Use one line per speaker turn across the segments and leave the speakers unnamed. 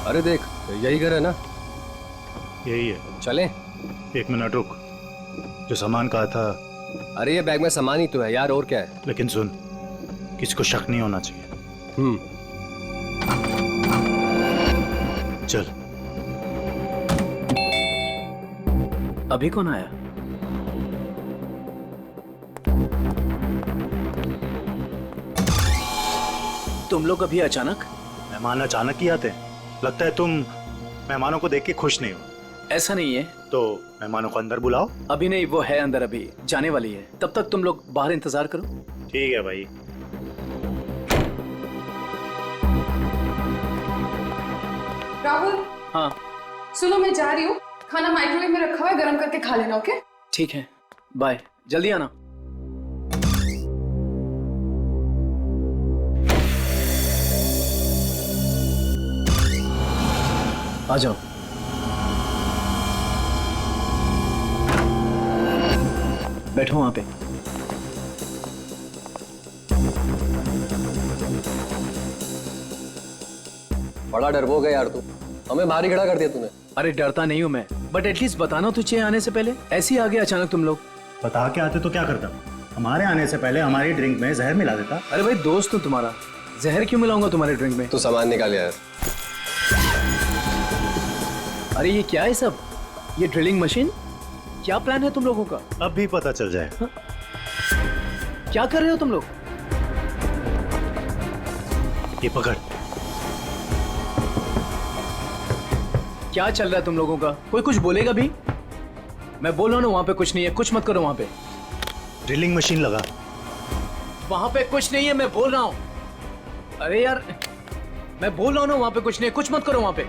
अरे देख, यही घर है ना?
यही है।
चलें?
एक मिनट रुक, जो सामान कहा था।
अरे ये बैग में सामान ही तो है यार, और क्या है?
लेकिन सुन, किसी को शक नहीं होना चाहिए। चल।
अभी कौन आया? तुम लोग अभी अचानक?
मेहमान अचानक ही आते हैं। लगता है तुम मेहमानों को देख के खुश नहीं हो।
ऐसा नहीं है।
तो मेहमानों को अंदर बुलाओ।
अभी नहीं, वो है अंदर, अभी जाने वाली है। तब तक तुम लोग बाहर इंतजार करो।
ठीक है भाई।
राहुल।
हाँ
सुनो, मैं जा रही हूँ। खाना माइक्रोवेव में रखा हुआ है, गर्म करके खा लेना। ओके?
ठीक है, बाय, जल्दी आना। आ जाओ। बैठो वहां पे।
बड़ा डरपोक है यार तू, हमें बाहर ही खड़ा कर दिया तूने।
अरे डरता नहीं हूं मैं, बट एटलीस्ट बताना तो चाहिए आने से पहले। ऐसे ही आ गए अचानक तुम लोग।
बता के आते तो क्या करता? हमारे आने से पहले हमारी ड्रिंक में जहर मिला देता।
अरे भाई, दोस्त हूं तुम्हारा, जहर क्यों मिलाऊंगा तुम्हारे ड्रिंक में?
तू सामान निकाल यार।
अरे ये क्या है सब? ये ड्रिलिंग मशीन? क्या प्लान है तुम लोगों का?
अब भी पता चल जाए।
क्या कर रहे हो तुम लोग?
ये पकड़।
क्या चल रहा है तुम लोगों का? कोई कुछ बोलेगा भी? मैं बोल रहा हूं ना, वहां पे कुछ नहीं है, कुछ मत करो वहां पे।
ड्रिलिंग मशीन लगा।
वहां पे कुछ नहीं है, मैं बोल रहा हूं। अरे यार, मैं बोल रहा हूं ना, वहां पे कुछ नहीं है, कुछ मत करो वहां पे।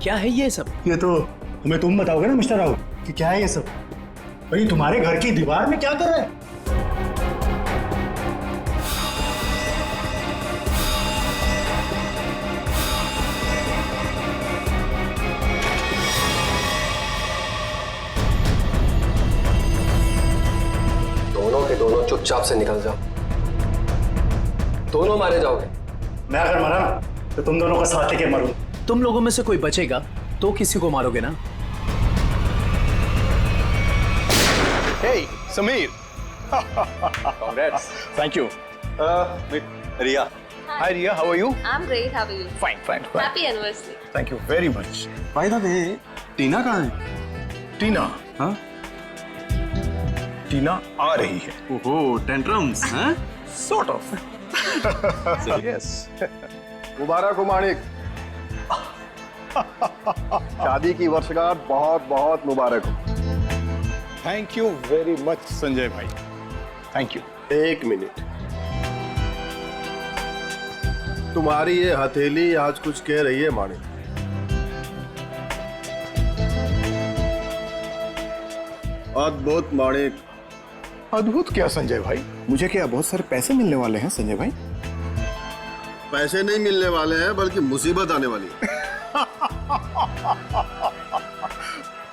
क्या है ये सब?
ये तो हमें तुम बताओगे ना मिस्टर राहुल कि क्या है ये सब। भाई तुम्हारे घर की दीवार में क्या कर रहा है?
दोनों के दोनों चुपचाप से निकल जाओ, दोनों मारे जाओगे।
मैं अगर मरा ना तो तुम दोनों का साथ लेके मरूं।
तुम लोगों में से कोई बचेगा तो किसी को मारोगे ना?
Hey, Sameer. Congrats. Thank you. Meet Ria. Hi, Ria. How are you?
I'm great. How are you?
Fine.
Happy anniversary.
Thank you very much.
By the way, टीना कहाँ है?
टीना.
हाँ?
टीना आ रही है.
ओहो, टेंट्रम्स, हाँ?
Sort of. Yes. मुबारक हो माणिक. शादी की वर्षगांठ बहुत बहुत मुबारक हो. Thank you very much Sanjay भाई. Thank you.
एक मिनट, तुम्हारी ये हथेली आज कुछ कह रही है माणिक. अद्भुत माणिक.
अद्भुत क्या संजय भाई?
मुझे क्या बहुत सारे पैसे मिलने वाले हैं संजय भाई? पैसे नहीं मिलने वाले हैं, बल्कि मुसीबत आने वाली है.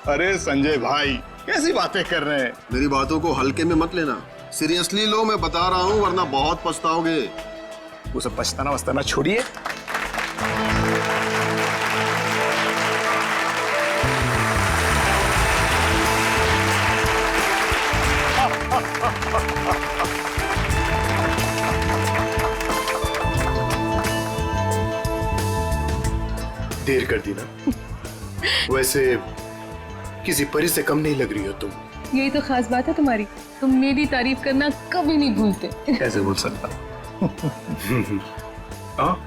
अरे संजय भाई कैसी बातें कर रहे हैं?
मेरी बातों को हल्के में मत लेना, सीरियसली लो. मैं बता रहा हूँ, वरना बहुत पछताओगे.
वो सब पछताना वछताना छोड़िए. देर कर दी ना. वैसे किसी परी से कम नहीं लग रही हो तुम.
यही तो खास बात है तुम्हारी, तुम मेरी तारीफ करना कभी नहीं भूलते।
कैसे बोल सकता?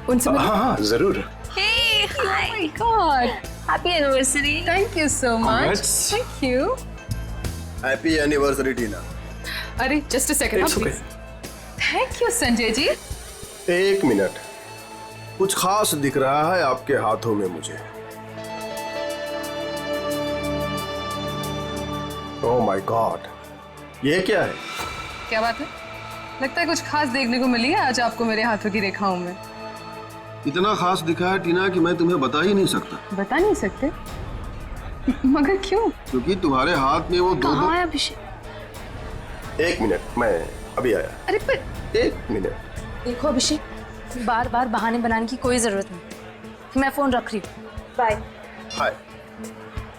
उनसे
हाँ जरूर।
Hey, hi.
My god,
Happy anniversary.
Thank you so much. Thank you.
Happy anniversary Tina.
अरे just a second please. Thank you Sanjay ji.
एक मिनट, कुछ खास दिख रहा है आपके हाथों में मुझे। ओह माय गॉड, ये क्या है?
क्या बात है? लगता है कुछ खास देखने को मिली है आज आपको मेरे हाथों की रेखाओं में।
इतना खास दिखा है टीना कि मैं तुम्हें बता ही नहीं सकता।
बता नहीं सकते? मगर क्यों?
क्योंकि तुम्हारे हाथ में वो दो
कहाँ है अभिषेक?
एक मिनट, मैं अभी आया।
अरे पर
एक मिनट।
देखो अभिषेक, बार बार बहाने बनाने की कोई जरूरत नहीं। मैं फोन रख रही हूँ, बाय।
हाय,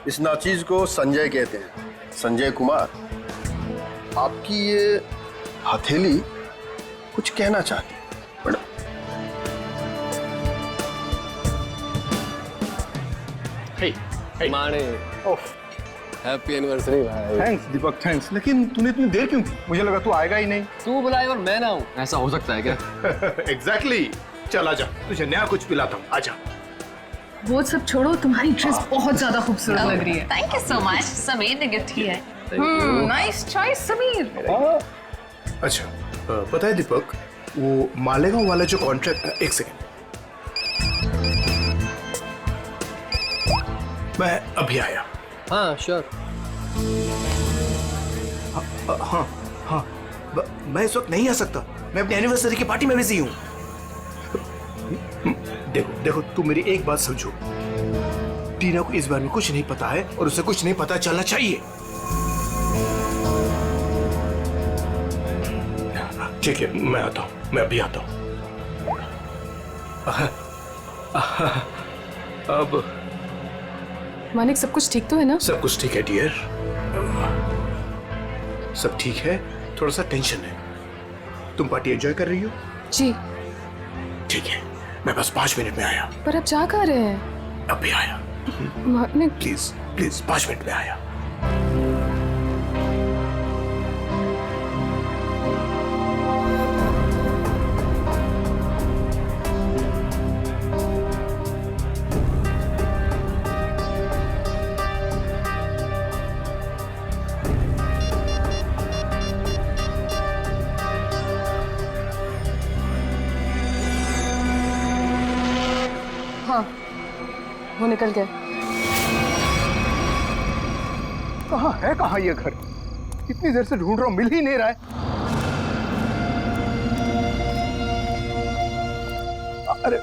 इस नाचीज को संजय कहते हैं, संजय कुमार। आपकी ये हथेली कुछ कहना चाहती है मैडम।
माने हैप्पी एनिवर्सरी भाई।
थैंक्स दीपक, थैंक्स। लेकिन तूने इतनी देर क्यों की? मुझे लगा तू आएगा ही नहीं।
तू बुलाए और मैं ना हूँ, ऐसा हो सकता है क्या?
एग्जैक्टली। चल आजा, तुझे नया कुछ पिलाता हूँ, आजा।
वो सब छोड़ो, तुम्हारी ड्रेस बहुत ज्यादा खूबसूरत लग रही है।
Thank you so much. Sameer ने गिफ्ट किया है।
Nice choice Sameer.
अच्छा, पता है दीपक, वो मालेगांव वाला जो कॉन्ट्रैक्ट, एक सेकंड, मैं अभी आया।
हाँ श्योर।
हाँ, मैं इस वक्त नहीं आ सकता, मैं अपनी एनिवर्सरी की पार्टी में बिजी हूँ। देखो, तुम मेरी एक बात समझो, टीना को इस बारे में कुछ नहीं पता है और उसे कुछ नहीं पता चलना चाहिए। ठीक है, मैं आता हूँ, मैं अभी आता हूँ। अब
मानिक, सब कुछ ठीक तो है ना?
सब कुछ ठीक है डियर, सब ठीक है। थोड़ा सा टेंशन है। तुम पार्टी एंजॉय कर रही हो?
जी।
ठीक है, मैं बस 5 मिनट में आया।
पर अब जा कहाँ रहे हैं?
अभी आया।
मानिक
प्लीज 5 मिनट में आया।
हाँ, वो निकल गए।
कहाँ ये घर? कितनी देर से ढूंढ रहा हूँ, मिल ही नहीं रहा है। अरे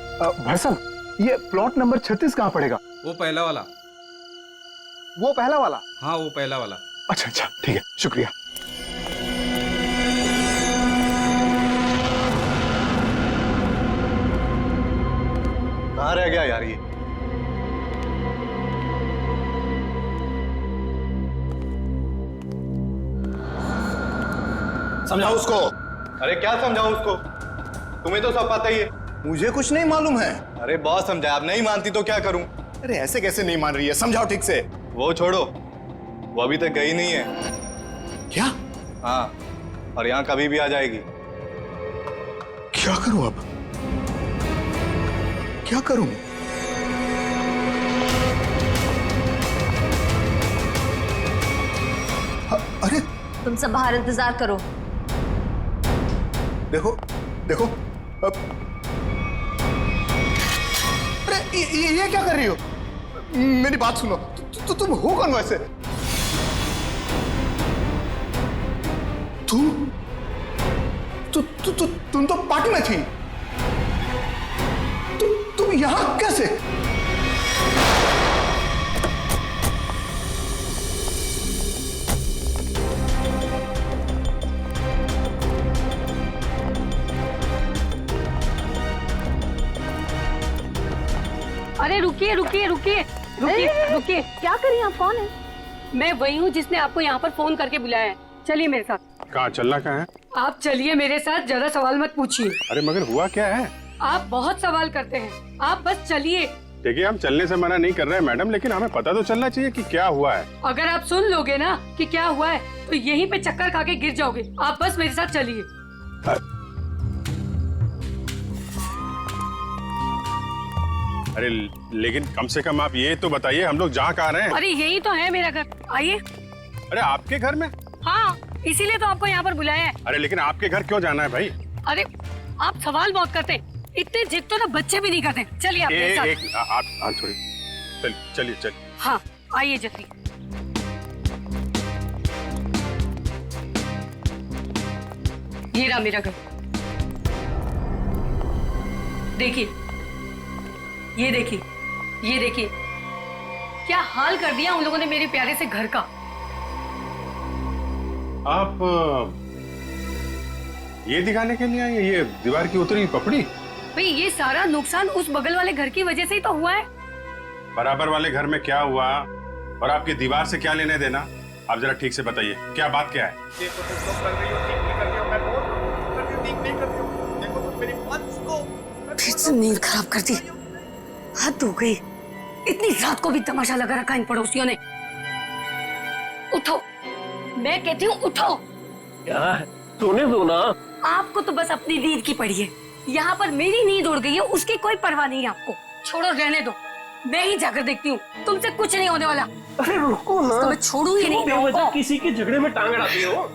भाई साहब, ये प्लॉट नंबर 36 कहाँ पड़ेगा?
वो पहला वाला।
वो पहला वाला?
हाँ, वो पहला वाला।
अच्छा, ठीक है, शुक्रिया।
कहाँ रह गया यार ये?
समझाओ उसको।
अरे क्या समझाऊं उसको? तुम्हें तो सब पता ही है।
मुझे कुछ नहीं मालूम है।
अरे बहुत समझाया, अब नहीं मानती तो क्या करूं?
अरे ऐसे कैसे नहीं मान रही है? समझाओ ठीक से।
वो छोड़ो, वो अभी तक गई नहीं है।
क्या?
हाँ, और यहाँ कभी भी आ जाएगी।
क्या करूं अब? क्या करूं? अरे
तुम सब बाहर इंतजार करो।
देखो, अब अरे ये क्या कर रही हो? मेरी बात सुनो। तुम हो कौन वैसे? तुम तो पार्टी में थी। तुम यहां कैसे?
अरे रुकिए रुकिए रुकिए रुकिए रुकिए, क्या करिए आप? कौन है? मैं वही हूँ जिसने आपको यहाँ पर फोन करके बुलाया है। चलिए मेरे साथ।
कहाँ चलना? कहाँ है?
आप चलिए मेरे साथ, ज्यादा सवाल मत पूछिए।
अरे मगर हुआ क्या है?
आप बहुत सवाल करते हैं, आप बस चलिए।
देखिए हम चलने से मना नहीं कर रहे हैं मैडम, लेकिन हमें पता तो चलना चाहिए कि क्या हुआ है।
अगर आप सुन लोगे ना कि क्या हुआ है तो यहीं पे चक्कर खा के गिर जाओगे। आप बस मेरे साथ चलिए।
अरे लेकिन कम से कम आप ये तो बताइए हम लोग जा कहाँ रहे हैं?
अरे यही तो है मेरा घर, आइए।
अरे आपके घर में?
हाँ, इसीलिए तो आपको यहाँ पर बुलाया है।
अरे लेकिन आपके घर क्यों जाना है भाई?
अरे आप सवाल बहुत करते हैं, इतने जिद तो ना बच्चे भी नहीं करते। चलिए आप मेरे साथ।
आप थोड़ी चलिए।
हाँ आइए जल्दी। ये रहा मेरा घर, देखिए, ये देखिए, ये देखिए, क्या हाल कर दिया उन लोगों ने मेरे प्यारे से घर का।
आप ये दिखाने के लिए आई हैं, ये दीवार की उतरी पपड़ी?
भाई ये सारा नुकसान उस बगल वाले घर की वजह से ही तो हुआ है।
बराबर वाले घर में क्या हुआ और आपकी दीवार से क्या लेने देना? आप जरा ठीक से बताइए, क्या बात क्या है?
देखो तुम लोग कर रही हो, ठीक नहीं कर रही हो, मैं बोल रहा हूँ कर रही हो, ठीक नहीं कर रही हो। देखो तुम मेरी बात सुनो।
फिर से नींद खराब कर दी, हद हो गई। इतनी रात को भी तमाशा लगा रखा इन पड़ोसियों ने। उठो, मैं कहती हूँ उठो।
क्या सोने दो ना।
आपको तो बस अपनी नींद की पड़ी है, यहाँ पर मेरी नींद उड़ गई है, उसकी कोई परवाह नहीं है आपको। छोड़ो, रहने दो, मैं ही जाकर देखती हूँ, तुमसे कुछ नहीं होने वाला।
अरे रुको ना,
तो मैं छोड़ू ही नहीं।
किसी के झगड़े में टांग अड़ाती हो।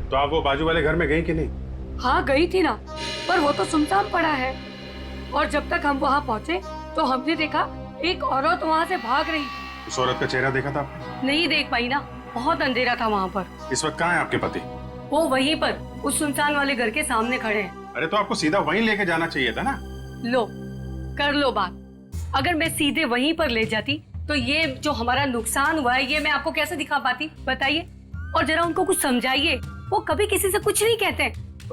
तो आप वो बाजू वाले घर में गई कि नहीं?
हाँ गई थी ना, पर वो तो सुनसान पड़ा है। और जब तक हम वहाँ पहुँचे तो हमने देखा एक औरत वहाँ से भाग रही।
उस औरत का चेहरा देखा था आपने?
नहीं देख पाई ना, बहुत अंधेरा था वहाँ पर।
इस वक्त कहाँ है आपके पति?
वो वहीं पर उस सुनसान वाले घर के सामने खड़े हैं।
अरे तो आपको सीधा वहीं लेके जाना चाहिए था ना।
लो, कर लो बात। अगर मैं सीधे वहीं पर ले जाती तो ये जो हमारा नुकसान हुआ है ये मैं आपको कैसे दिखा पाती, बताइए। और जरा उनको कुछ समझाइए, वो कभी किसी से कुछ नहीं कहते।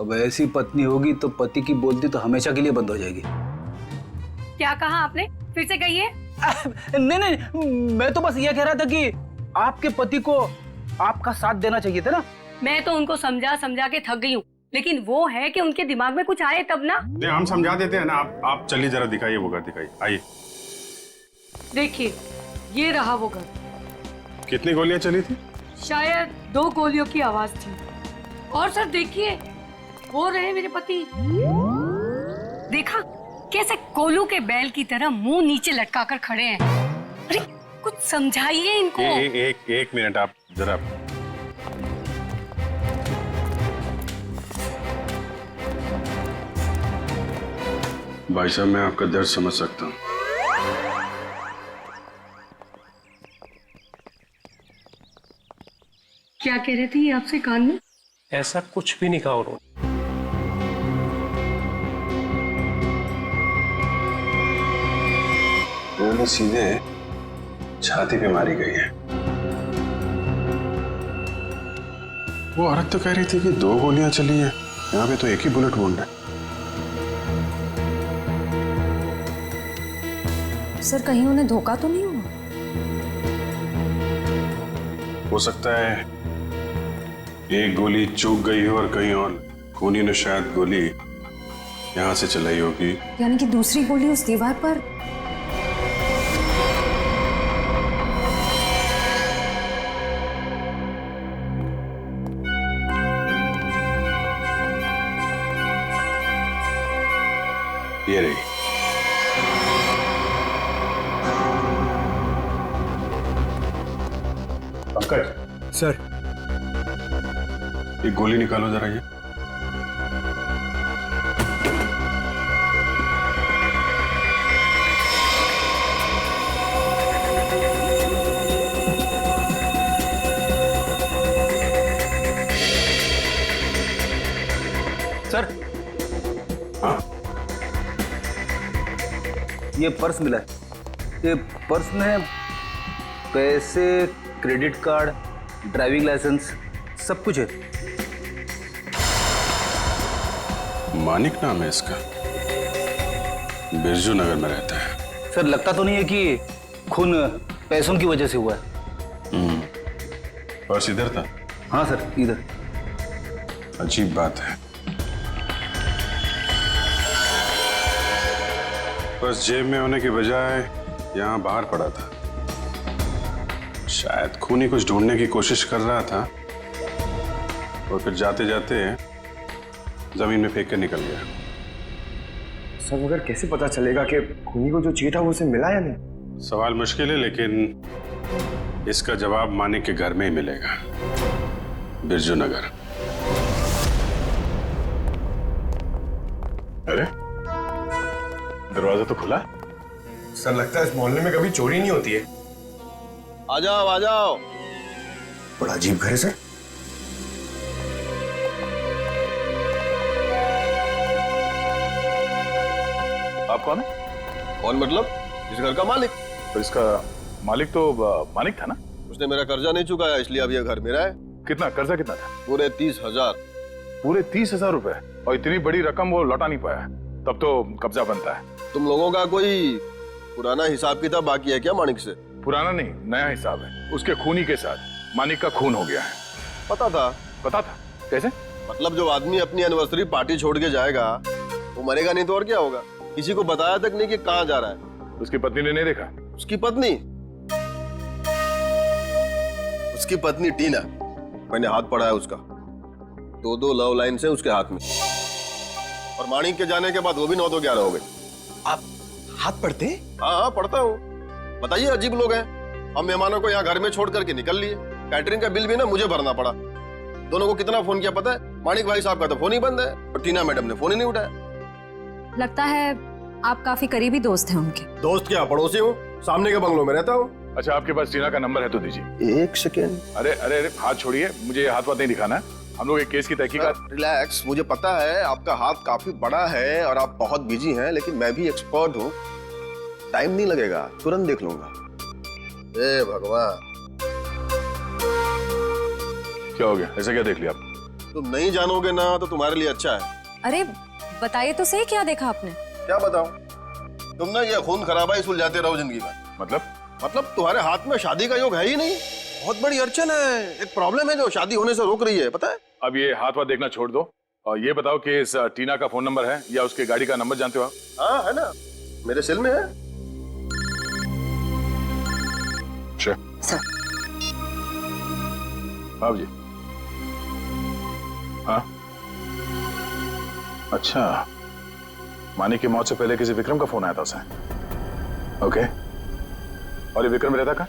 अब ऐसी पत्नी होगी तो पति की बोलती तो हमेशा के लिए बंद हो जाएगी।
क्या कहा आपने, फिर से कहिए।
नहीं, मैं तो बस ये कह रहा था कि आपके पति को आपका साथ देना चाहिए था ना।
मैं तो उनको समझा समझा के थक गई हूँ, लेकिन वो है कि उनके दिमाग में कुछ आए तब ना।
नहीं, हम समझा देते हैं ना। आप चलिए, जरा दिखाइए वो घर, दिखाइए, आइए।
देखिए, ये रहा वो घर।
कितनी गोलियां चली थी?
शायद 2 गोलियों की आवाज थी। और सर देखिए, वो रहे मेरे पति। देखा कैसे कोलू के बैल की तरह मुंह नीचे लटका कर खड़े हैं। अरे कुछ समझाइए इनको।
एक मिनट, आप जरा। भाई साहब, मैं आपका दर्द समझ सकता हूँ।
क्या कह रहे थे ये आपसे कान में?
ऐसा कुछ भी नहीं कहा उन्होंने।
गोली सीधे छाती पे मारी गई है। वो औरत तो कह रही थी कि 2 गोलियां चली हैं, यहाँ पे तो एक ही बुलेट वुंड है।
सर कहीं उन्हें धोखा तो नहीं हुआ?
हो सकता है एक गोली चूक गई हो और कहीं और खूनी ने शायद गोली यहाँ से चलाई होगी।
यानी कि दूसरी गोली उस दीवार पर।
ये रही। पंकज
सर,
एक गोली निकालो जरा। ये
सर,
हाँ,
ये पर्स मिला है। ये पर्स में पैसे, क्रेडिट कार्ड, ड्राइविंग लाइसेंस सब कुछ है।
मानिक नाम है इसका, बिरजू नगर में रहता है।
सर लगता तो नहीं है कि खून पैसों की वजह से हुआ है।
पर्स इधर था?
हाँ सर, इधर।
अजीब बात है, पर्स जेब में होने के बजाय यहाँ बाहर पड़ा था। शायद खूनी कुछ ढूंढने की कोशिश कर रहा था और फिर जाते जाते जमीन में फेंक कर निकल गया।
सर मगर कैसे पता चलेगा कि खूनी को जो चाहिए था वो उसे मिला या नहीं?
सवाल मुश्किल है, लेकिन इसका जवाब मानिक के घर में ही मिलेगा, बिरजू नगर।
अरे दरवाजा तो खुला। सर लगता है इस मोहल्ले में कभी चोरी नहीं होती है।
आ जाओ आ जाओ।
बड़ा अजीब घर है सर।
आप कौन है?
कौन मतलब? इस घर का मालिक।
तो इसका मालिक तो मानिक था ना?
उसने मेरा कर्जा नहीं चुकाया, इसलिए अब यह घर मेरा है।
कितना कर्जा कितना था?
पूरे 30,000।
पूरे 30,000 रुपए? और इतनी बड़ी रकम वो लौटा नहीं पाया, तब तो कब्जा बनता है।
तुम लोगों का कोई पुराना हिसाब किताब बाकी है क्या मानिक से?
पुराना नहीं, नया हिसाब है। उसके खूनी के साथ मानिक का खून हो गया है।
पता था?
पता था? कैसे?
मतलब जो आदमी अपनी एनिवर्सरी पार्टी छोड़ के जाएगा वो मरेगा नहीं तो और क्या होगा? किसी को बताया तक नहीं कि कहाँ जा रहा है।
उसकी पत्नी ने नहीं देखा?
उसकी पत्नी? उसकी पत्नी टीना, मैंने हाथ पढ़ा है उसका। 2 लव लाइन से उसके हाथ में, और मानिक के जाने के बाद वो भी 9 तो 11 हो गए।
आप हाथ पढ़ते?
हाँ पढ़ता हूँ। बताइए, अजीब लोग हैं। हम मेहमानों को यहाँ घर में छोड़ करके निकल लिए। कैटरिंग का बिल भी ना मुझे भरना पड़ा। दोनों को कितना फोन किया पता है? मानिक भाई साहब का तो फोन ही बंद है और टीना मैडम ने फोन ही नहीं उठाया।
लगता है आप काफी करीबी दोस्त हैं उनके।
दोस्त क्या, पड़ोसी हूँ, सामने के बंगलों में रहता हूँ।
अच्छा, आपके पास टीना का नंबर है तो दीजिए।
1 सेकेंड।
अरे अरे अरे, हाथ छोड़िए, मुझे हाथ वाथ नहीं दिखाना है। हम लोग एक केस की तहकीकात।
रिलैक्स, मुझे पता है आपका हाथ काफी बड़ा है और आप बहुत बिजी हैं, लेकिन मैं भी एक्सपर्ट हूँ। टाइम नहीं लगेगा, तुरंत देख लूंगा। ए भगवान,
क्या हो गया? ऐसा क्या देख लिया आप?
तुम नहीं जानोगे ना तो तुम्हारे लिए अच्छा है।
अरे बताइए तो सही, क्या देखा आपने?
क्या बताऊं? तुम ना ये खून खराबा ही सुलझाते रहो जिंदगी में। मतलब तुम्हारे हाथ में शादी का योग है ही नहीं। बहुत बड़ी अड़चन है, एक प्रॉब्लम है जो शादी होने से रोक रही है, पता है?
अब ये हाथ वाथ देखना छोड़ दो और ये बताओ कि इस टीना का फोन नंबर है या उसके गाड़ी का नंबर जानते हो आप?
हाँ है ना, मेरे सेल में है।
सर।
हाँ जी। हाँ अच्छा, मानिक की मौत से पहले किसी विक्रम का फोन आया था उसे। ओके, और ये विक्रम रहता कहाँ?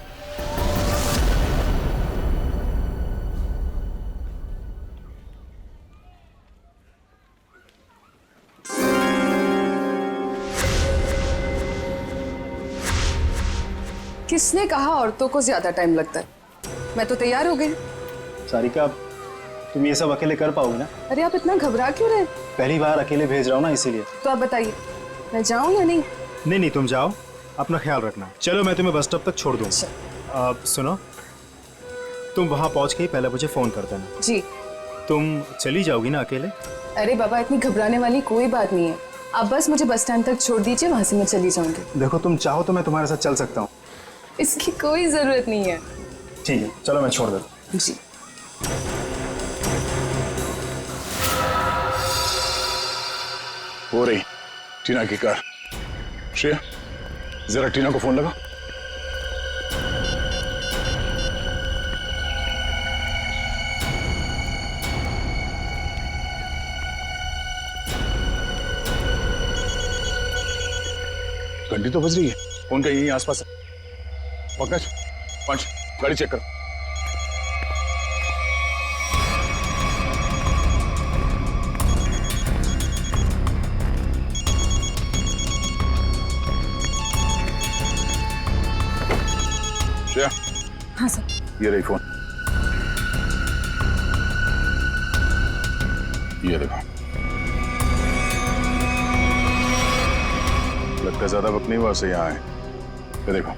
किसने कहा औरतों को ज्यादा टाइम लगता है? मैं तो तैयार हो गई।
सारिका, तुम ये सब अकेले कर पाओगे ना?
अरे आप इतना घबरा क्यों रहे?
पहली बार अकेले भेज रहा हूँ ना, इसीलिए।
तो आप बताइए, मैं जाऊं या नहीं?
नहीं, तुम जाओ, अपना ख्याल रखना। चलो मैं तुम्हें बस स्टॉप तक छोड़ दूँ। सुनो, तुम वहाँ पहुँच के ही पहले मुझे फोन कर देना।
जी।
तुम चली जाओगी ना अकेले?
अरे बाबा, इतनी घबराने वाली कोई बात नहीं है। आप बस मुझे बस स्टैंड तक छोड़ दीजिए, वहां से मैं चली जाऊंगी।
देखो, तुम चाहो तो मैं तुम्हारे साथ चल सकता हूँ।
इसकी कोई जरूरत नहीं है।
ठीक है, चलो मैं छोड़ देता हूँ।
जी।
हो रही टीना की कार। श्रेया, जरा टीना को फोन लगा। घंटी तो बज रही है, फोन का यहीं आसपास है। पंकज, पंच, गाड़ी चेक करो। श्रेया।
हाँ सर।
ये रही फोन, ये देखो। लगता है ज्यादा वक्त नहीं हुआ उसे यहाँ आए। ये देखो,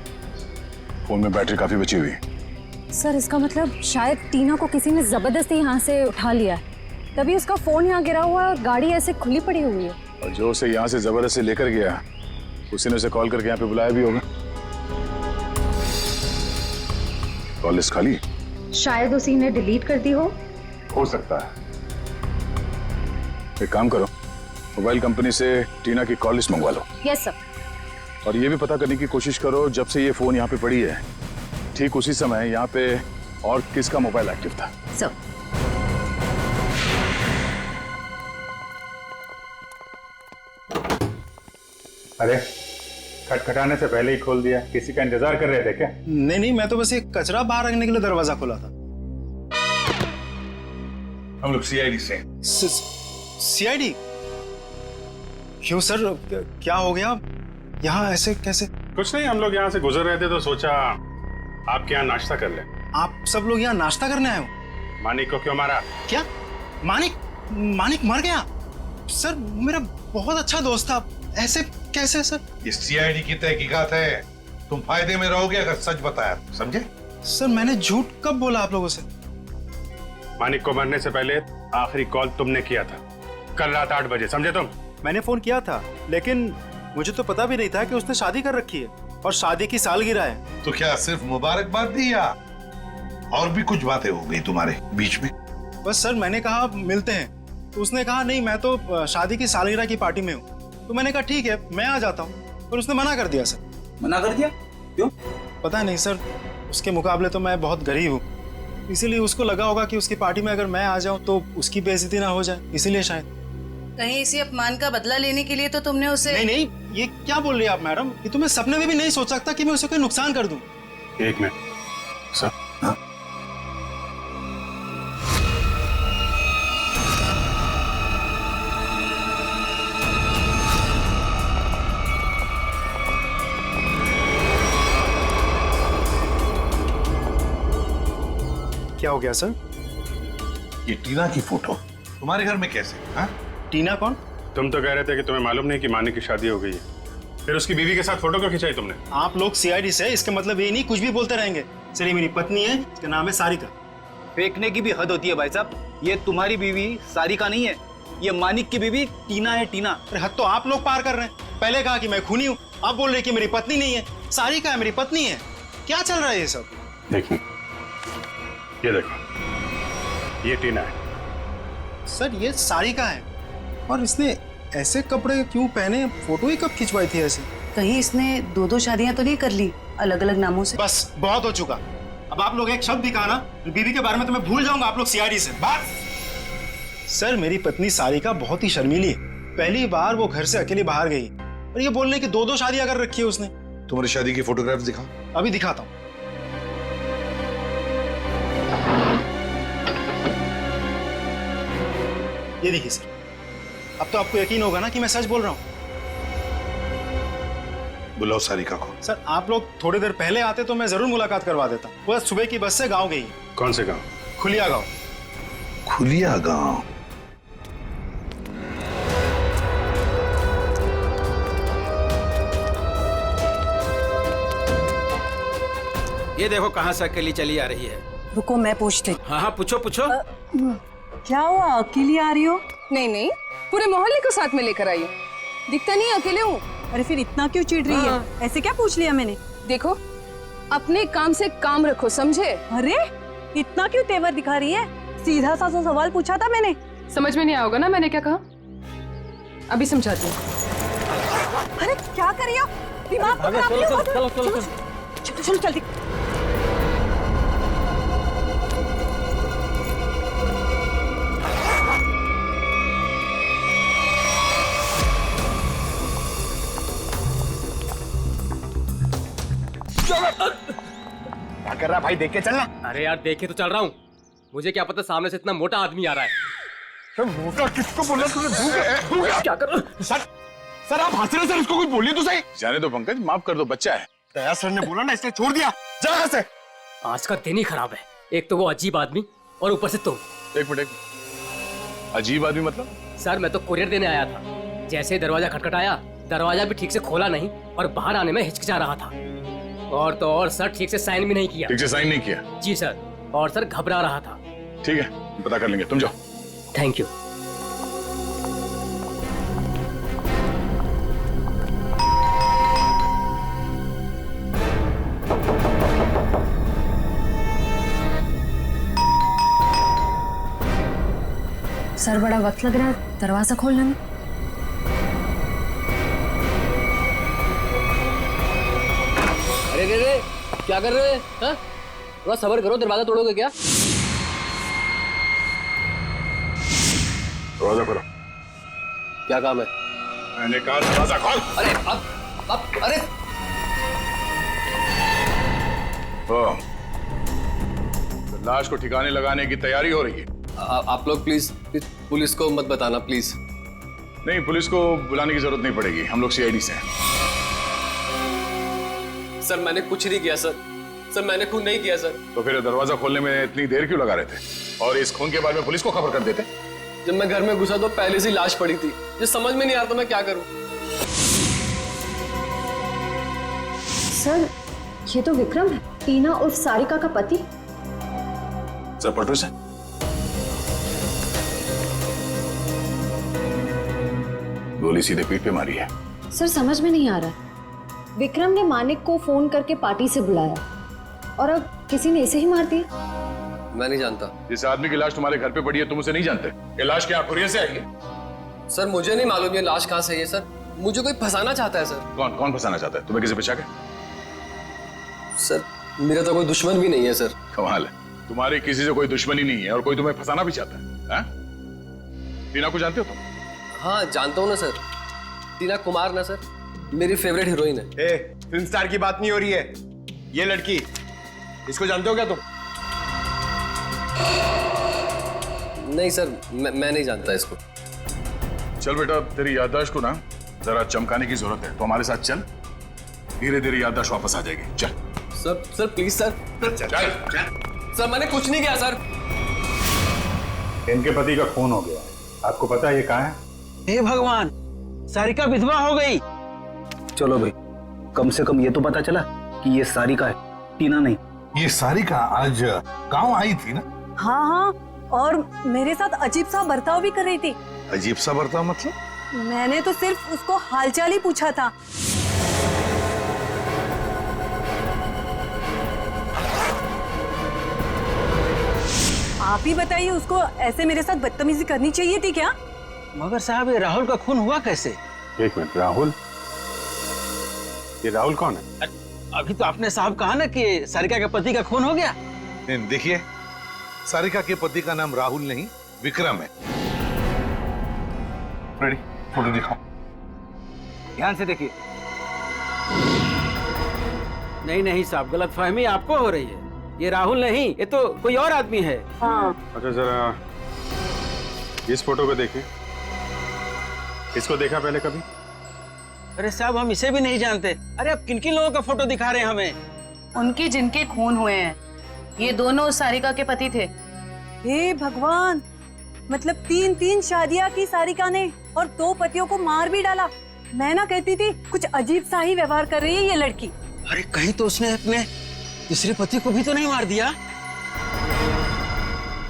फोन में बैटरी काफी बची हुई है।
सर इसका मतलब शायद टीना को किसी ने जबरदस्ती यहाँ से उठा लिया है, तभी उसका फोन यहाँ गिरा हुआ है और गाड़ी ऐसे खुली पड़ी हुई है।
और जो उसे यहाँ से जबरदस्ती लेकर गया, उसी ने उसे कॉल करके यहाँ पे बुलाया भी होगा। कॉल लिस्ट खाली?
शायद उसी ने डिलीट कर दी हो
सकता है। एक काम करो, मोबाइल कंपनी से टीना की कॉल लिस्ट मंगवा लो।
Yes sir.
और ये भी पता करने की कोशिश करो जब से ये फोन यहाँ पे पड़ी है, ठीक उसी समय यहाँ पे और किसका मोबाइल एक्टिव था।
सर।
अरे खटखटाने से पहले ही खोल दिया, किसी का इंतजार कर रहे थे क्या?
नहीं नहीं, मैं तो बस एक कचरा बाहर रखने के लिए दरवाजा खोला था।
हम लोग सीआईडी से।
सीआईडी? क्यों सर, क्या हो गया? यहाँ ऐसे कैसे?
कुछ नहीं, हम लोग यहाँ से गुजर रहे थे तो सोचा आपके यहाँ नाश्ता कर ले।
आप सब लोग यहाँ नाश्ता करने आए हो?
मानिक को क्यों मारा?
क्या मानिक? मानिक मर गया? सर मेरा बहुत अच्छा दोस्त था, ऐसे कैसे सर?
ये सीआईडी की तहकीकात है, तुम फायदे में रहोगे अगर सच बताया, समझे?
सर मैंने झूठ कब बोला आप लोगों से?
मानिक को मरने से पहले आखिरी कॉल तुमने किया था, कल रात 8 बजे, समझे तुम?
मैंने फोन किया था, लेकिन मुझे तो पता भी नहीं था कि उसने शादी कर रखी है और शादी की सालगिरह है।
तो क्या सिर्फ मुबारकबाद दी या और भी कुछ बातें हो गई तुम्हारे बीच में?
बस सर मैंने कहा मिलते हैं, तो उसने कहा नहीं मैं तो शादी की सालगिरह की पार्टी में हूँ। तो मैंने कहा ठीक है मैं आ जाता हूँ, पर उसने मना कर दिया सर।
मना कर दिया? क्यों?
पता नहीं सर, उसके मुकाबले तो मैं बहुत गरीब हूँ, इसीलिए उसको लगा होगा कि उसकी पार्टी में अगर मैं आ जाऊँ तो उसकी बेइज्जती ना हो जाए, इसीलिए शायद।
कहीं इसी अपमान का बदला लेने के लिए तो तुमने उसे?
नहीं नहीं, ये क्या बोल रही है आप मैडम? ये तो मैं सपने में भी नहीं सोच सकता कि मैं उसे कोई नुकसान कर दूं।
एक मिनट सर। हाँ?
क्या हो गया सर?
ये टीना की फोटो तुम्हारे घर में कैसे? हाँ?
टीना कौन?
तुम तो कह रहे थे कि तुम्हें मालूम नहीं कि मानिक की शादी हो गई है, फिर उसकी बीवी के साथ फोटो क्यों खिंचाई तुमने?
आप लोग सीआईडी से, इसका मतलब ये नहीं कुछ भी बोलते रहेंगे। चलिए मेरी पत्नी है, इसका नाम है सारिका।
फेंकने की भी हद होती है भाई साहब, ये तुम्हारी बीवी सारिका नहीं है, ये मानिक की बीवी टीना है। टीना?
अरे हद तो आप लोग पार कर रहे हैं। पहले कहा कि मैं खूनी हूँ, आप बोल रहे कि मेरी पत्नी नहीं है। सारिका है मेरी पत्नी है, क्या चल रहा है ये सब?
देखिए ये देखो, ये टीना है।
सर ये सारिका है, और इसने ऐसे कपड़े क्यों पहने? फोटो ही कब खिंचवाई थी ऐसे?
कहीं इसने 2-2 शादियां तो नहीं कर ली अलग अलग नामों से?
बस बहुत हो चुका। अब आप लोग एक शब्द भी कहा ना, बीवी के बारे में तो मैं भूल जाऊंगा आप लोग सीआईडी से। बस सर मेरी पत्नी सारिका बहुत ही शर्मीली है, पहली बार वो घर से अकेली बाहर गई, और ये बोलने की 2-2 शादियां कर रखी है उसने।
तुम्हारी शादी की फोटोग्राफ्स दिखा।
अभी दिखाता हूँ। ये देखिए सर, अब तो आपको यकीन होगा ना कि मैं सच बोल रहा हूँ।
बुलाओ सारिका को।
सर आप लोग थोड़ी देर पहले आते तो मैं जरूर मुलाकात करवा देता। वो सुबह की बस से गांव गई है।
कौन से गांव?
खुलिया गांव।
खुलिया गांव?
ये देखो कहाँ से अकेली चली आ रही है।
रुको मैं पूछती।
हाँ हाँ पूछो पूछो।
क्या हुआ, अकेली आ रही हो?
नहीं नहीं, पूरे मोहल्ले को साथ में लेकर आई हूँ। दिखता नहीं अकेले हूँ।
अरे फिर इतना क्यों चिढ़ रही है? ऐसे क्या पूछ लिया मैंने?
देखो अपने काम से काम रखो, समझे?
अरे इतना क्यों तेवर दिखा रही है? सीधा सा सवाल पूछा था मैंने।
समझ में नहीं आओगे ना मैंने क्या कहा? अभी समझाती हूँ।
अरे क्या कर रही हो? दिमाग को खराब नहीं हो? चलो चलो जल्दी।
क्या कर रहा भाई, देख के चलना।
अरे यार देखे तो चल रहा हूँ, मुझे क्या पता सामने से इतना मोटा आदमी आ रहा है।
तो मोटा किसको बोला तूने? क्या कर रहा? सर आप हंस रहे सर, उसको कुछ बोलिए तो सही।
जाने दो पंकज, माफ कर दो, बच्चा है।
दया सर ने बोला ना, इसलिए छोड़ दिया। जा यहाँ से।
आज का दिन ही खराब है, एक तो वो अजीब आदमी और ऊपर से तुम।
एक मिनट, अजीब आदमी मतलब?
सर मैं तो कुरियर देने आया था, जैसे ही दरवाजा खटखटाया, दरवाजा भी ठीक से खोला नहीं और बाहर आने में हिचकिचा रहा था। और तो और सर ठीक से साइन भी नहीं किया।
ठीक से साइन नहीं किया?
जी सर, और सर घबरा रहा था।
ठीक है पता कर लेंगे, तुम जाओ।
Thank you.
सर बड़ा वक्त लग रहा है दरवाजा खोलने में।
अरे क्या कर रहे हैं? हाँ? थोड़ा सब्र करो, दरवाजा तोड़ोगे क्या?
दरवाजा खोलो।
क्या काम है?
मैंने कहा दरवाजा खोल।
अरे अब अरे
तो लाश को ठिकाने लगाने की तैयारी हो रही है।
आप लोग प्लीज पुलिस को मत बताना प्लीज।
नहीं, पुलिस को बुलाने की जरूरत नहीं पड़ेगी, हम लोग सीआईडी से हैं।
सर मैंने कुछ नहीं किया सर मैंने खून नहीं किया सर।
तो फिर दरवाजा खोलने में इतनी देर क्यों लगा रहे थे? और इस खून के बारे में पुलिस को खबर कर देते?
जब मैं घर में घुसा तो पहले से लाश पड़ी थी, ये समझ में नहीं आ रहा था मैं क्या करूं।
सर ये तो विक्रम है, टीना उर्फ सारिका का पति।
सर पटरू से गोली सीधे पीठ पे मारी है।
सर समझ में नहीं आ रहा, विक्रम ने मानिक को फोन करके पार्टी से बुलाया और अब किसी ने इसे ही मार दिया।
मैं नहीं जानता।
जिस आदमी की लाश तुम्हारे घर पे पड़ी है तुम उसे नहीं जानते? ये लाश क्या कुरियर से आई है?
सर मुझे नहीं मालूम ये लाश कहाँ से आई है सर, मुझे कोई फंसाना चाहता है सर।
कौन फंसाना चाहता है? तुम्हें किसी बचा के?
सर मेरा तो कोई दुश्मन भी नहीं है सर।
कमाल है, तुम्हारी किसी से कोई दुश्मनी नहीं है और कोई तुम्हें फंसाना भी चाहता है? टीना को जानते हो तुम?
हाँ जानता हूँ ना सर, टीना कुमार ना सर, मेरी फेवरेट हीरोइन है।
फिल्म स्टार की बात नहीं हो रही है, ये लड़की, इसको जानते हो क्या तुम?
नहीं सर मैं नहीं जानता इसको।
चल बेटा, तेरी याददाश्त को ना जरा चमकाने की जरूरत है, तो हमारे साथ चल, धीरे धीरे याददाश्त वापस आ जाएगी। चल
सर प्लीज सर। सर मैंने कुछ नहीं किया सर।
इनके पति का खून हो गया, आपको पता है ये कहाँ है?
हे भगवान, सारिका विधवा हो गई। चलो भाई, कम से कम ये तो पता चला कि ये सारिका है, टीना नहीं।
ये सारिका आज गांव आई थी ना?
हाँ हाँ, और मेरे साथ अजीब सा बर्ताव भी कर रही थी।
अजीब सा बर्ताव मतलब?
मैंने तो सिर्फ उसको हालचाल ही पूछा था। आप ही बताइए, उसको ऐसे मेरे साथ बदतमीजी करनी चाहिए थी क्या?
मगर साहब ये राहुल का खून हुआ कैसे?
एक मिनट, राहुल? ये राहुल कौन है?
अभी तो आपने साहब कहा ना कि सारिका के पति का खून हो गया।
देखिए, सारिका के पति का नाम राहुल नहीं विक्रम है। रेडी, फोटो दिखाओ।
ध्यान से देखिए। नहीं साहब, गलतफहमी आपको हो रही है, ये राहुल नहीं, ये तो कोई और आदमी है।
हाँ।
अच्छा जरा इस फोटो को देखिए, इसको देखा पहले कभी?
अरे साहब हम इसे भी नहीं जानते। अरे आप किन लोगों का फोटो दिखा रहे हैं हमें?
उनके जिनके खून हुए हैं, ये दोनों सारिका के पति थे।
हे भगवान, मतलब तीन शादियां की सारिका ने और 2 पतियों को मार भी डाला। मैं ना कहती थी कुछ अजीब सा ही व्यवहार कर रही है ये लड़की।
अरे कहीं तो उसने अपने दूसरे पति को भी तो नहीं मार दिया?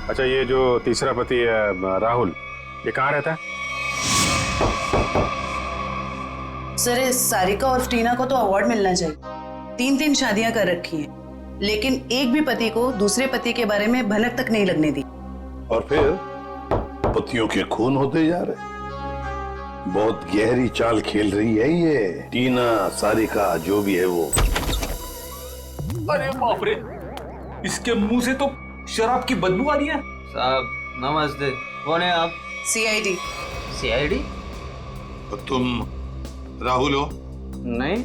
अच्छा ये जो तीसरा पति है राहुल, ये कहाँ रहता है?
सर इस सारिका और टीना को तो अवार्ड मिलना चाहिए। 3 शादियां कर रखी हैं, लेकिन एक भी पति को दूसरे पति के बारे में भनक तक नहीं लगने दी।
और फिर पतियों के खून होते जा रहे। बहुत गहरी चाल खेल रही है ये टीना, सारिका, जो भी है वो।
अरे बाप रे, इसके मुंह से तो शराब की बदबू आ रही है।
साहब नमस्ते, कौन है आप?
सीआईडी।
सीआईडी?
तो तुम राहुल हो?
नहीं,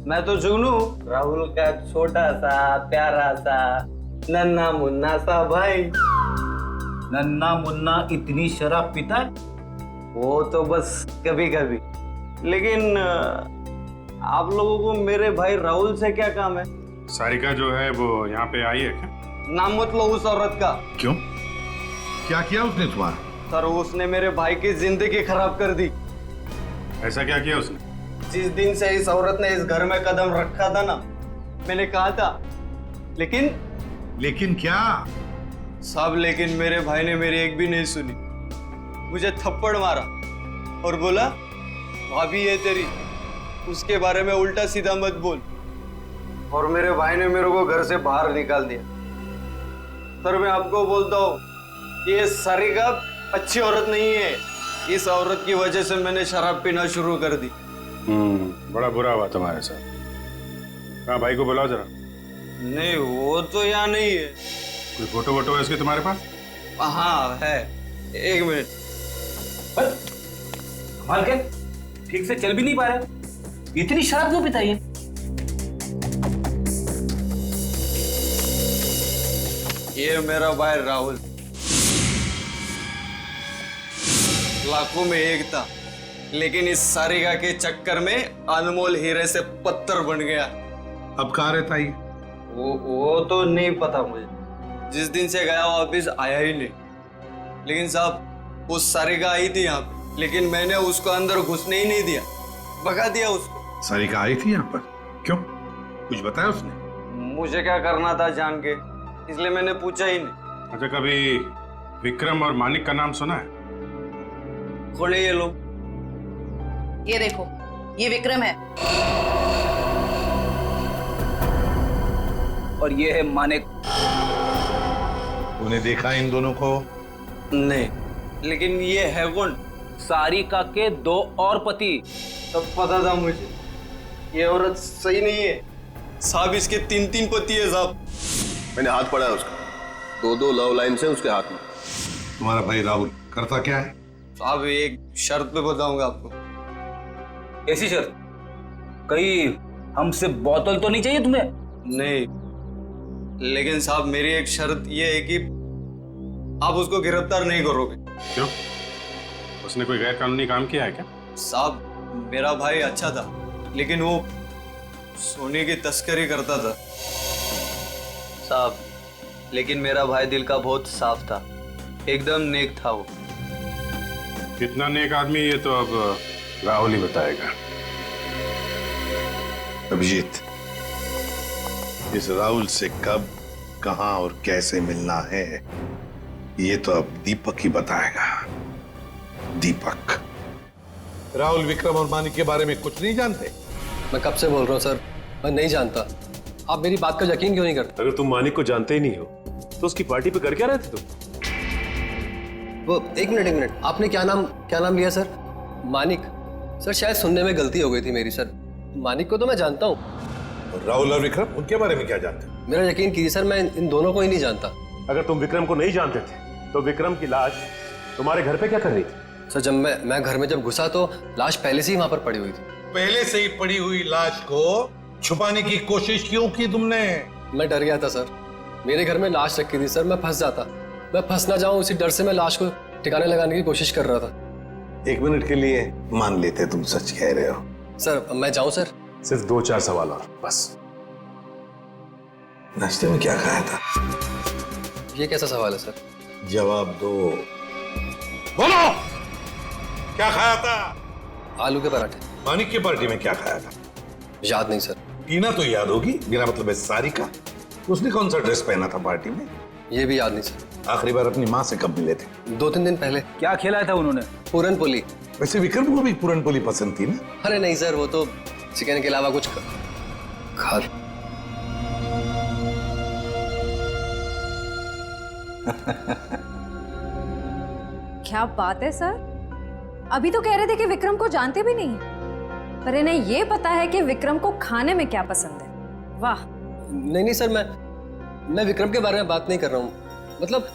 मैं तो जुगनू, राहुल का छोटा सा प्यारा सा नन्ना मुन्ना सा भाई।
नन्ना मुन्ना इतनी शराब पीता है?
वो तो बस कभी कभी, लेकिन आप लोगों को मेरे भाई राहुल से क्या काम है?
सारिका जो है वो यहाँ पे आई है क्या?
नाम मत लो उस औरत का।
क्यों, क्या किया उसने तुम्हारा?
सर उसने मेरे भाई की जिंदगी खराब कर दी।
ऐसा क्या किया उसने?
जिस दिन से इस औरत ने इस घर में कदम रखा था ना, मैंने कहा था,
लेकिन क्या
सब लेकिन मेरे भाई ने मेरी एक भी नहीं सुनी। मुझे थप्पड़ मारा और बोला भाभी है तेरी, उसके बारे में उल्टा सीधा मत बोल। और मेरे भाई ने मेरे को घर से बाहर निकाल दिया। सर मैं आपको बोलता हूँ, ये सारिका अच्छी औरत नहीं है। इस औरत की वजह से मैंने शराब पीना शुरू कर दी।
बड़ा बुरा हुआ तुम्हारे साथ। कहाँ भाई को बुलाओ जरा।
नहीं, वो तो यहाँ नहीं है।
कोई फोटो वोटो है इसके तुम्हारे पास?
हाँ है, एक मिनट।
कमाल के ठीक से चल भी नहीं पा रहे, इतनी शराब क्यों पिताई है?
ये मेरा भाई राहुल, लाखों में एक था, लेकिन इस सारिका के चक्कर में अनमोल हीरे से पत्थर बन गया।
अब कहाँ रहता है?
वो तो नहीं पता मुझे। जिस दिन से गया वापिस आया ही नहीं। लेकिन साहब, उस सारिका आई थी यहाँ पे, लेकिन मैंने उसको अंदर घुसने ही नहीं दिया, भगा दिया उसको।
सारिका आई थी यहाँ पर? क्यों, कुछ बताया उसने?
मुझे क्या करना था जान के, इसलिए मैंने पूछा ही नहीं।
अच्छा, कभी विक्रम और मानिक का नाम सुना है?
कौन है ये लोग?
ये देखो, ये विक्रम है
और ये है मानिक।
तूने देखा इन दोनों को?
नहीं, लेकिन ये है कौन?
सारिका के 2 और पति।
सब पता था मुझे, ये औरत सही नहीं है साहब। इसके 3 पति है साहब।
मैंने हाथ पड़ा है उसका, 2 लव लाइन्स है उसके हाथ में।
तुम्हारा भाई राहुल करता क्या है?
साहब, एक शर्त पे बताऊंगा आपको।
ऐसी शर्त? कहीं हमसे बोतल तो नहीं चाहिए तुम्हें?
नहीं, लेकिन साहब मेरी एक शर्त ये है कि आप उसको गिरफ्तार नहीं करोगे।
क्यों, उसने कोई गैर कानूनी काम किया है क्या?
साहब, मेरा भाई अच्छा था, लेकिन वो सोने की तस्करी करता था साहब। लेकिन मेरा भाई दिल का बहुत साफ था, एकदम नेक था वो।
कितना नेक आदमी ये तो अब राहुल ही बताएगा।
अभिजीत, इस राहुल से कब, कहां और कैसे मिलना है, ये तो अब दीपक ही बताएगा। दीपक। राहुल विक्रम और मानिक के बारे में कुछ नहीं जानते?
मैं कब से बोल रहा हूँ सर, मैं नहीं जानता। आप मेरी बात का यकीन क्यों नहीं करते?
अगर तुम मानिक को जानते ही नहीं हो तो उसकी पार्टी पे कर क्या रहे थे तुम?
वो एक मिनट, आपने क्या नाम लिया सर? मानिक? सर शायद सुनने में गलती हो गई थी मेरी सर। मानिक को तो मैं जानता हूँ।
राहुल और विक्रम, उनके बारे में क्या जानते हो?
मेरा यकीन कीजिए सर, मैं इन दोनों को ही नहीं जानता।
अगर तुम विक्रम को नहीं जानते थे तो विक्रम की लाश तुम्हारे घर पे क्या कर रही थी?
सर, जब मैं घर में जब घुसा तो लाश पहले से ही वहां पर पड़ी हुई थी।
पहले से ही पड़ी हुई लाश को छुपाने की कोशिश क्यों की तुमने?
मैं डर गया था सर, मेरे घर में लाश रखी थी सर, मैं फंस जाता, मैं फंस ना जाऊं इसी डर से मैं लाश को ठिकाने लगाने की कोशिश कर रहा था।
1 मिनट के लिए मान लेते तुम सच कह रहे हो।
सर मैं जाऊं सर?
सिर्फ 2-4 सवाल और बस।
नाश्ते में क्या खाया था?
ये कैसा सवाल है सर?
जवाब दो। बोलो, क्या खाया था?
आलू के पराठे।
मानिक की पार्टी में क्या खाया था?
याद नहीं सर।
टीना तो याद होगी, मेरा मतलब है सारिका। उसने कौन सा ड्रेस पहना था पार्टी में?
ये भी याद नहीं सर।
आखिरी बार अपनी माँ से कब मिले थे?
2-3 दिन पहले।
क्या खिलाया था उन्होंने?
पूरन पोली।
वैसे विक्रम को भी पूरन पोली पसंद थी ना?
अरे नहीं सर, वो तो चिकन के अलावा कुछ खा।
क्या बात है सर, अभी तो कह रहे थे कि विक्रम को जानते भी नहीं, पर इन्हें ये पता है कि विक्रम को खाने में क्या पसंद है। वाह।
नहीं सर, मैं विक्रम के बारे में बात नहीं कर रहा हूँ। मतलब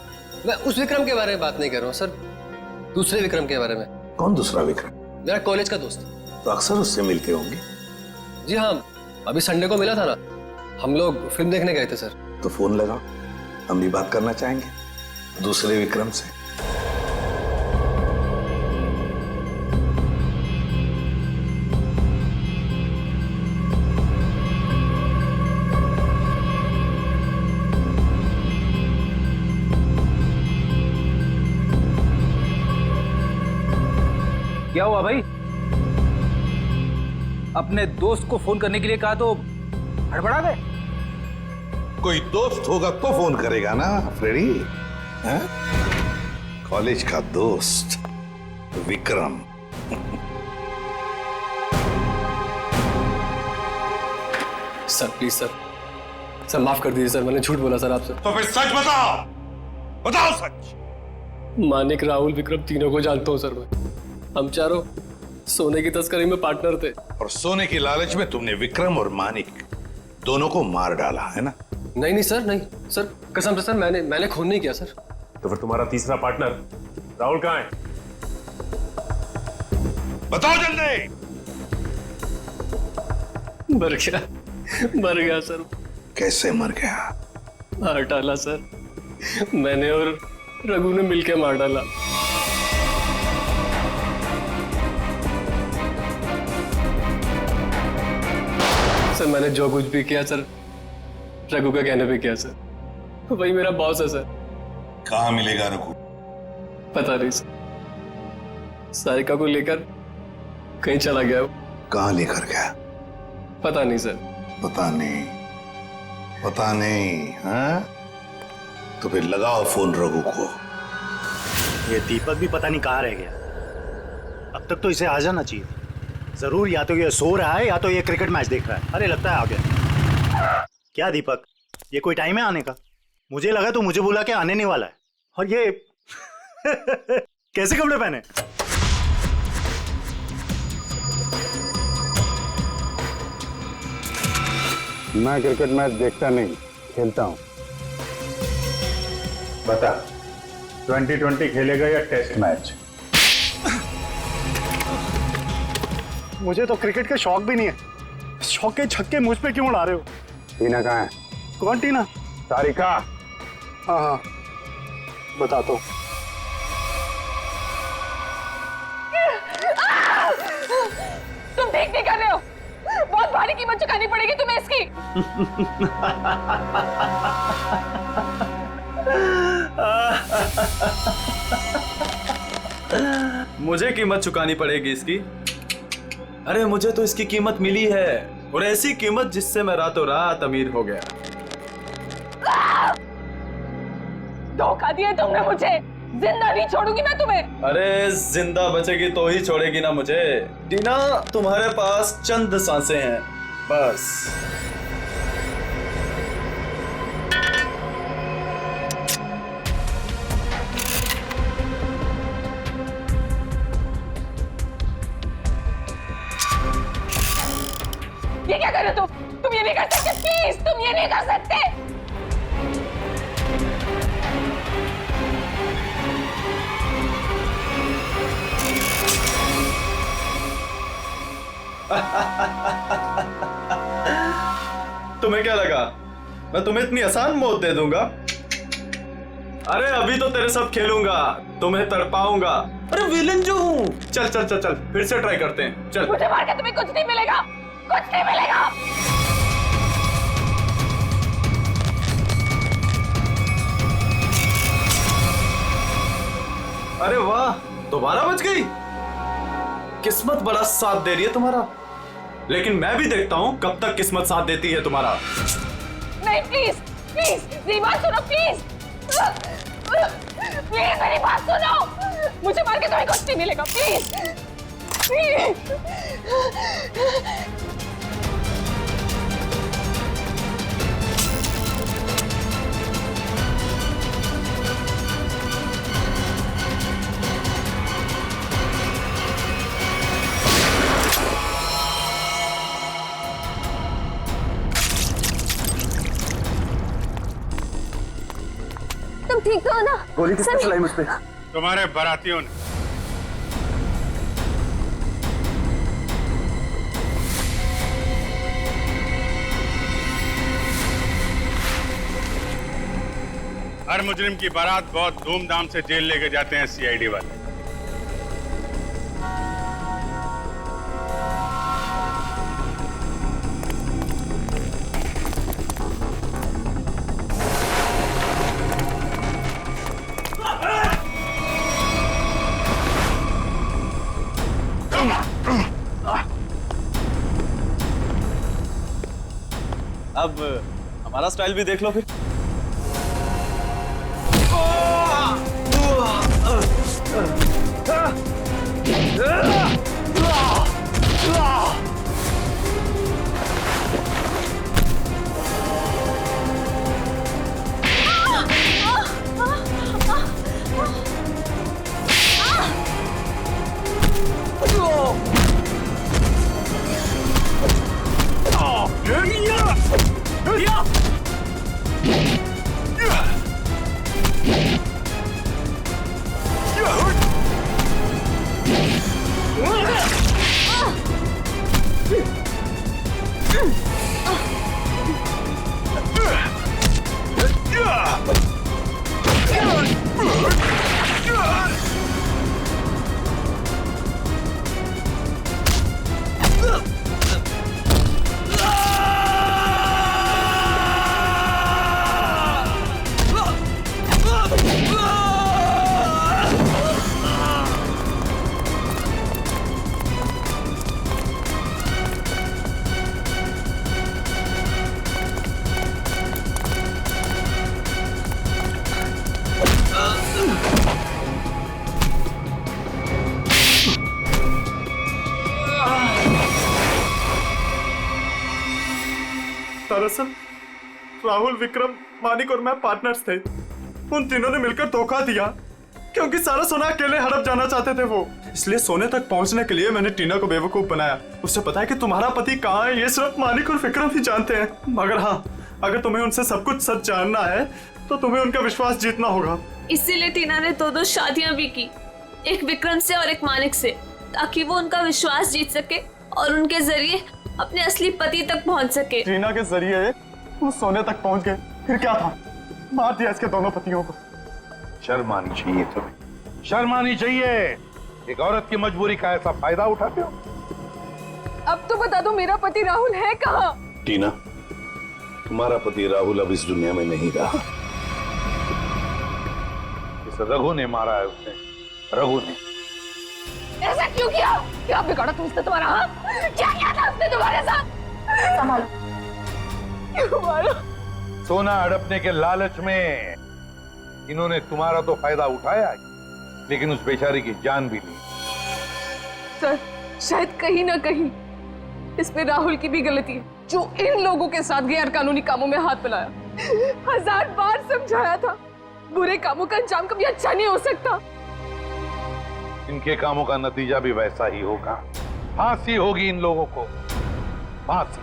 मैं उस विक्रम के बारे में बात नहीं कर रहा हूँ सर, दूसरे विक्रम के बारे में।
कौन दूसरा विक्रम?
मेरा कॉलेज का दोस्त।
तो अक्सर उससे मिलते होंगे?
जी हाँ, अभी संडे को मिला था ना, हम लोग फिल्म देखने गए थे सर।
तो फोन लगाओ, हम भी बात करना चाहेंगे दूसरे विक्रम से।
क्या हुआ भाई? अपने दोस्त को फोन करने के लिए कहा तो हड़बड़ा गए?
कोई दोस्त होगा तो फोन करेगा ना फ्रेडी। कॉलेज का दोस्त विक्रम।
सर प्लीज सर माफ कर दीजिए सर, मैंने झूठ बोला सर आपसे।
तो फिर सच बताओ, बताओ सच।
मानिक, राहुल, विक्रम तीनों को जानता हूँ सर मैं। हम चारों सोने की तस्करी में पार्टनर थे।
और सोने की लालच में तुमने विक्रम और मानिक दोनों को मार डाला है ना?
नहीं नहीं सर, नहीं सर, कसम से सर, मैंने खून नहीं किया सर।
तो फिर तुम्हारा तीसरा पार्टनर राहुल कहाँ है?
बताओ जल्दी।
मर गया सर।
कैसे मर गया?
मार डाला सर, मैंने और रघु ने मिलकर मार डाला। सर मैंने जो कुछ भी किया सर, रघु का कहने पे किया सर। वही मेरा बॉस है सर।
कहाँ मिलेगा रघु?
पता नहीं सर, सारिका को लेकर कहीं चला गया वो।
कहाँ लेकर गया?
पता नहीं सर।
पता नहीं, पता नहीं, हाँ? तो फिर लगाओ फोन रघु को।
ये दीपक भी पता नहीं कहाँ रह गया। अब तक तो इसे आ जाना चाहिए। जरूर या तो ये सो रहा है या तो ये क्रिकेट मैच देख रहा है। अरे लगता है आ गया। क्या दीपक, ये कोई टाइम है आने का? मुझे लगा तो मुझे बुला के आने नहीं वाला है। और ये कैसे कपड़े पहने?
मैं क्रिकेट मैच देखता नहीं, खेलता हूं। बता, 2020 खेलेगा या टेस्ट मैच?
मुझे तो क्रिकेट का शौक भी नहीं है। शौक के छक्के मुझ पे क्यों उड़ा रहे हो?
टीना कहाँ है?
कौन टीना?
सारिका।
हाँ हाँ, बताता हूँ।
तुम ठीक नहीं कर रहे हो। बहुत भारी कीमत चुकानी पड़ेगी तुम्हें इसकी।
मुझे कीमत चुकानी पड़ेगी इसकी? अरे मुझे तो इसकी कीमत मिली है, और ऐसी कीमत जिससे मैं रातों रात अमीर हो गया।
धोखा दिया तुमने मुझे। जिंदा नहीं छोड़ूंगी मैं तुम्हें।
अरे जिंदा बचेगी तो ही छोड़ेगी ना मुझे। टीना, तुम्हारे पास चंद सांसें हैं बस।
ये क्या कर रहे हो तुम ये नहीं कर सकते। प्लीज, तुम ये नहीं कर सकते।
तुम्हें क्या लगा मैं तुम्हें इतनी आसान मौत दे दूंगा? अरे अभी तो तेरे साथ खेलूंगा, तुम्हें तड़पाऊंगा। अरे विलन जो हूं। चल चल चल चल, फिर से ट्राई करते हैं। चल।
मुझे मार के तुम्हें कुछ नहीं मिलेगा, कुछ नहीं मिलेगा।
अरे वाह, दोबारा बच गई। किस्मत बड़ा साथ दे रही है तुम्हारा, लेकिन मैं भी देखता हूं कब तक किस्मत साथ देती है तुम्हारा।
नहीं, प्लीज प्लीज मेरी बात सुनो। प्लीज प्लीज मेरी बात सुनो। मुझे मार के तुम्हें कुछ नहीं मिलेगा। Please please.
तुम ठीक तो हो ना?
गोली किसने चलाई मुझ पे?
तुम्हारे बारातियों ने। हर मुजरिम की बारात बहुत धूमधाम से जेल लेके जाते हैं सीआईडी वाले।
अब हमारा स्टाइल भी देख लो फिर।
दरअसल राहुल, विक्रम, मानिक और मैं पार्टनर्स थे। उन तीनों ने मिलकर धोखा दिया क्योंकि सारा सोना अकेले हड़प जाना चाहते थे वो। इसलिए सोने तक पहुंचने के लिए मैंने टीना को बेवकूफ बनाया। उससे पता है कि तुम्हारा पति कहाँ है, ये सिर्फ मानिक और विक्रम ही जानते हैं। मगर हाँ, अगर तुम्हें उनसे सब कुछ सच जानना है तो तुम्हें उनका विश्वास जीतना होगा।
इसीलिए टीना ने दो शादियां भी की, एक विक्रम से और एक मानिक से, ताकि वो उनका विश्वास जीत सके और उनके जरिए अपने असली पति तक पहुंच सके।
टीना के जरिए वो सोने तक पहुंच गए, फिर क्या था, मार दिया इसके दोनों पतियों को।
शर्म आनी चाहिए तुम्हें, शर्म आनी चाहिए। एक औरत की मजबूरी का ऐसा फायदा उठाते हो।
अब तो बता दो मेरा पति राहुल है कहाँ?
टीना, तुम्हारा पति राहुल अब इस दुनिया में नहीं रहा। इस रघु ने मारा है उसे, रघु ने।
ऐसा क्यों किया? क्या बिगाड़ा तुमसे तुम्हारा? हाँ? क्या किया था उसने तुम्हारे साथ? संभालो। क्यों मारा?
सोना हड़पने के लालच में इन्होंने तुम्हारा तो फायदा उठाया, लेकिन उस बेचारी की जान भी ली।
सर, शायद कहीं ना कहीं इसमें राहुल की भी गलती है, जो इन लोगों के साथ गैर कानूनी कामों में हाथ मिलाया। 1000 बार समझाया था, बुरे कामों का अंजाम कभी अच्छा नहीं हो सकता।
इनके कामों का नतीजा भी वैसा ही होगा। फांसी होगी इन लोगों को, फांसी।